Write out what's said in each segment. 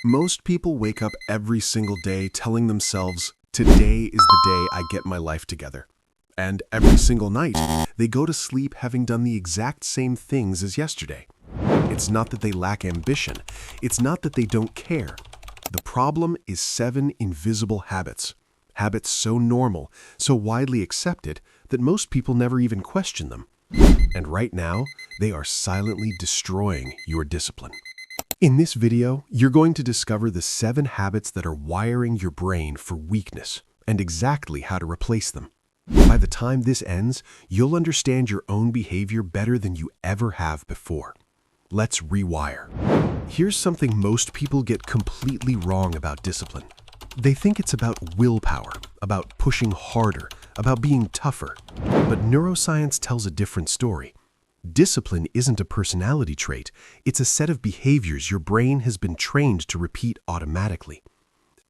Most people wake up every single day telling themselves, today is the day I get my life together. And every single night, they go to sleep having done the exact same things as yesterday. It's not that they lack ambition. It's not that they don't care. The problem is 7 invisible habits. Habits so normal, so widely accepted, that most people never even question them. And right now, they are silently destroying your discipline. In this video, you're going to discover the 7 habits that are wiring your brain for weakness and exactly how to replace them. By the time this ends, you'll understand your own behavior better than you ever have before. Let's rewire. Here's something most people get completely wrong about discipline. They think it's about willpower, about pushing harder, about being tougher. But neuroscience tells a different story. Discipline isn't a personality trait. It's a set of behaviors your brain has been trained to repeat automatically.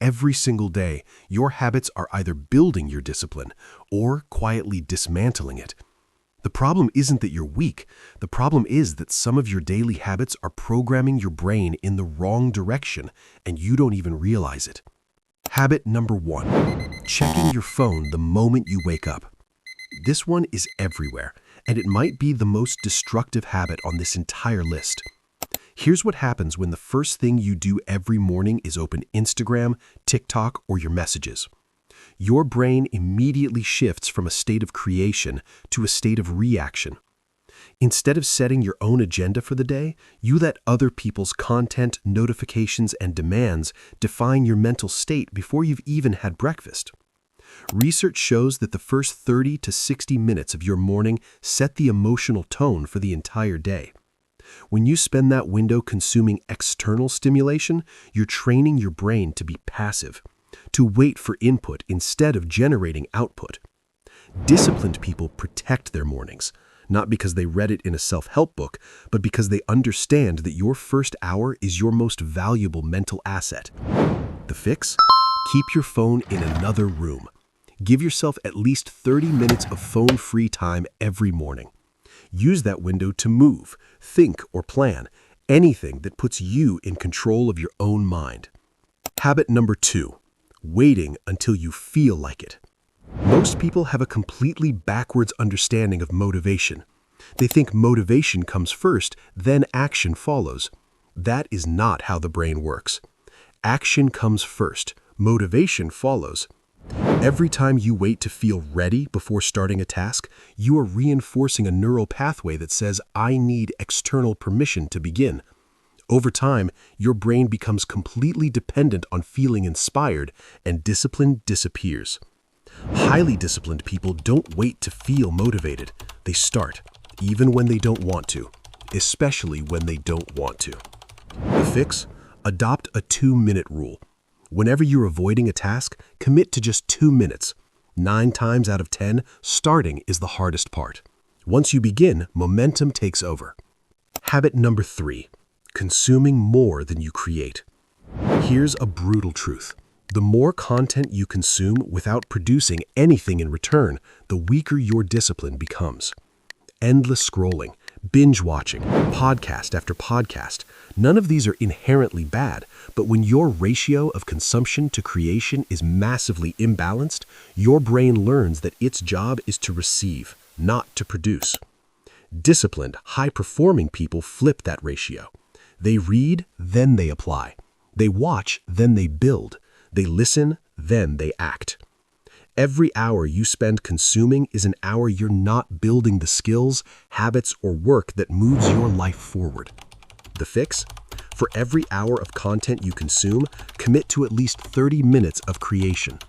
Every single day, your habits are either building your discipline or quietly dismantling it. The problem isn't that you're weak. The problem is that some of your daily habits are programming your brain in the wrong direction, and you don't even realize it. Habit number 1, checking your phone the moment you wake up. This one is everywhere, and it might be the most destructive habit on this entire list. Here's what happens when the first thing you do every morning is open Instagram, TikTok, or your messages. Your brain immediately shifts from a state of creation to a state of reaction. Instead of setting your own agenda for the day, you let other people's content, notifications, and demands define your mental state before you've even had breakfast. Research shows that the first 30 to 60 minutes of your morning set the emotional tone for the entire day. When you spend that window consuming external stimulation, you're training your brain to be passive, to wait for input instead of generating output. Disciplined people protect their mornings, not because they read it in a self-help book, but because they understand that your first hour is your most valuable mental asset. The fix? Keep your phone in another room. Give yourself at least 30 minutes of phone-free time every morning. Use that window to move, think, or plan, anything that puts you in control of your own mind. Habit number 2, waiting until you feel like it. Most people have a completely backwards understanding of motivation. They think motivation comes first, then action follows. That is not how the brain works. Action comes first, motivation follows. Every time you wait to feel ready before starting a task, you are reinforcing a neural pathway that says, I need external permission to begin. Over time, your brain becomes completely dependent on feeling inspired, and discipline disappears. Highly disciplined people don't wait to feel motivated. They start, even when they don't want to, especially when they don't want to. The fix? Adopt a 2-minute rule. Whenever you're avoiding a task, commit to just 2 minutes. 9 times out of 10, starting is the hardest part. Once you begin, momentum takes over. Habit number 3, consuming more than you create. Here's a brutal truth. The more content you consume without producing anything in return, the weaker your discipline becomes. Endless scrolling, binge watching, podcast after podcast. None of these are inherently bad, but when your ratio of consumption to creation is massively imbalanced, your brain learns that its job is to receive, not to produce. Disciplined, high-performing people flip that ratio. They read, then they apply. They watch, then they build. They listen, then they act. Every hour you spend consuming is an hour you're not building the skills, habits, or work that moves your life forward. The fix? For every hour of content you consume, commit to at least 30 minutes of creation.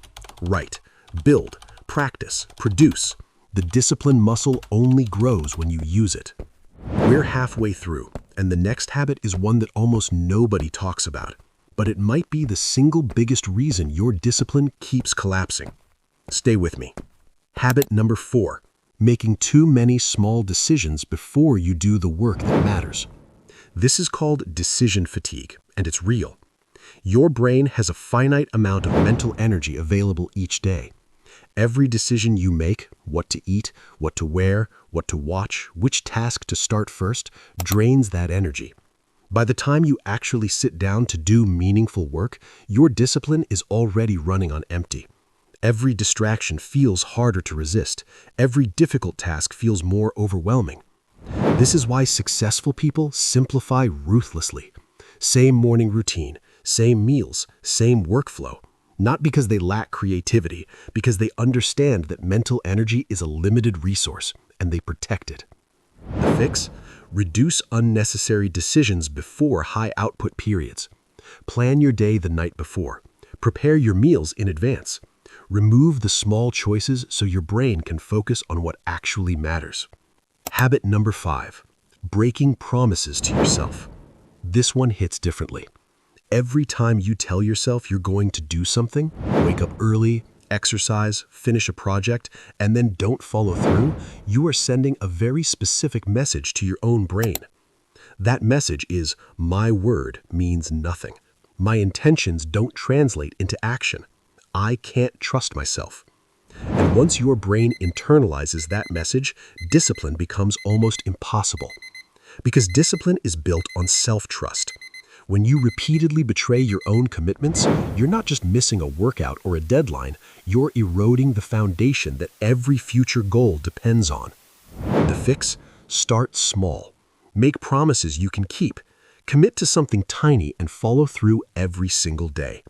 Write, build, practice, produce. The discipline muscle only grows when you use it. We're halfway through, and the next habit is one that almost nobody talks about, but it might be the single biggest reason your discipline keeps collapsing. Stay with me. Habit number 4, making too many small decisions before you do the work that matters. This is called decision fatigue, and it's real. Your brain has a finite amount of mental energy available each day. Every decision you make, what to eat, what to wear, what to watch, which task to start first, drains that energy. By the time you actually sit down to do meaningful work, your discipline is already running on empty. Every distraction feels harder to resist. Every difficult task feels more overwhelming. This is why successful people simplify ruthlessly. Same morning routine, same meals, same workflow. Not because they lack creativity, because they understand that mental energy is a limited resource, and they protect it. The fix? Reduce unnecessary decisions before high output periods. Plan your day the night before. Prepare your meals in advance. Remove the small choices so your brain can focus on what actually matters. Habit number 5, breaking promises to yourself. This one hits differently. Every time you tell yourself you're going to do something, wake up early, exercise, finish a project, and then don't follow through, you are sending a very specific message to your own brain. That message is, my word means nothing. My intentions don't translate into action. I can't trust myself. And once your brain internalizes that message, discipline becomes almost impossible. Because discipline is built on self-trust. When you repeatedly betray your own commitments, you're not just missing a workout or a deadline, you're eroding the foundation that every future goal depends on. The fix? Start small. Make promises you can keep. Commit to something tiny and follow through every single day.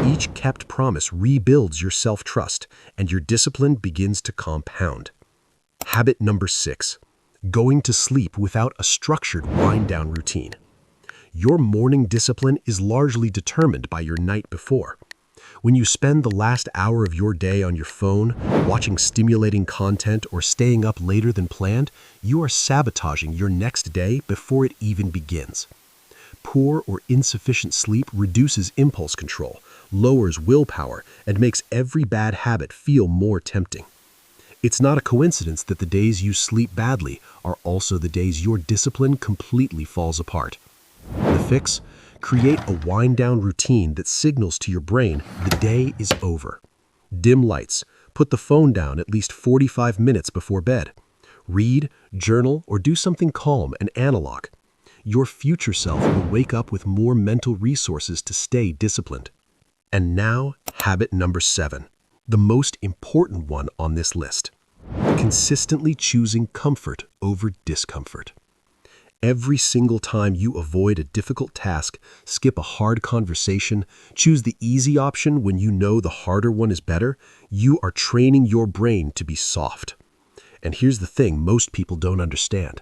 Each kept promise rebuilds your self-trust, and your discipline begins to compound. Habit number 6, going to sleep without a structured wind-down routine. Your morning discipline is largely determined by your night before. When you spend the last hour of your day on your phone, watching stimulating content or staying up later than planned, you are sabotaging your next day before it even begins. Poor or insufficient sleep reduces impulse control, lowers willpower, and makes every bad habit feel more tempting. It's not a coincidence that the days you sleep badly are also the days your discipline completely falls apart. The fix? Create a wind-down routine that signals to your brain the day is over. Dim lights. Put the phone down at least 45 minutes before bed. Read, journal, or do something calm and analog. Your future self will wake up with more mental resources to stay disciplined. And now, habit number 7, the most important one on this list. Consistently choosing comfort over discomfort. Every single time you avoid a difficult task, skip a hard conversation, choose the easy option when you know the harder one is better, you are training your brain to be soft. And here's the thing most people don't understand.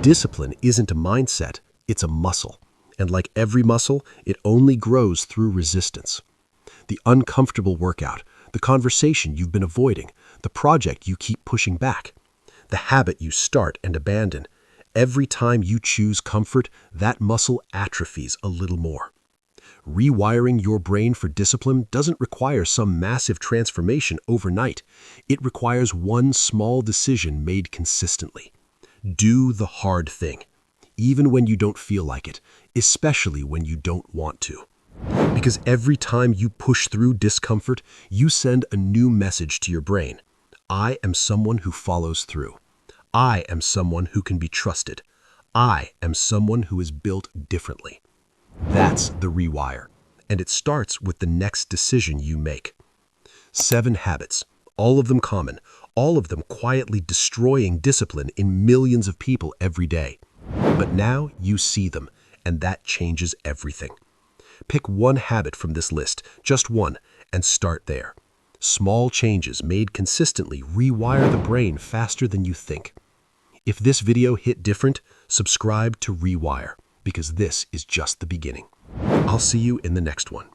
Discipline isn't a mindset, it's a muscle. And like every muscle, it only grows through resistance. The uncomfortable workout, the conversation you've been avoiding, the project you keep pushing back, the habit you start and abandon. Every time you choose comfort, that muscle atrophies a little more. Rewiring your brain for discipline doesn't require some massive transformation overnight. It requires one small decision made consistently. Do the hard thing, even when you don't feel like it, especially when you don't want to. Because every time you push through discomfort, you send a new message to your brain. I am someone who follows through. I am someone who can be trusted. I am someone who is built differently. That's the rewire, and it starts with the next decision you make. 7 habits, all of them common, all of them quietly destroying discipline in millions of people every day. But now you see them, and that changes everything. Pick one habit from this list, just one, and start there. Small changes made consistently rewire the brain faster than you think. If this video hit different, subscribe to REWIRE, because this is just the beginning. I'll see you in the next one.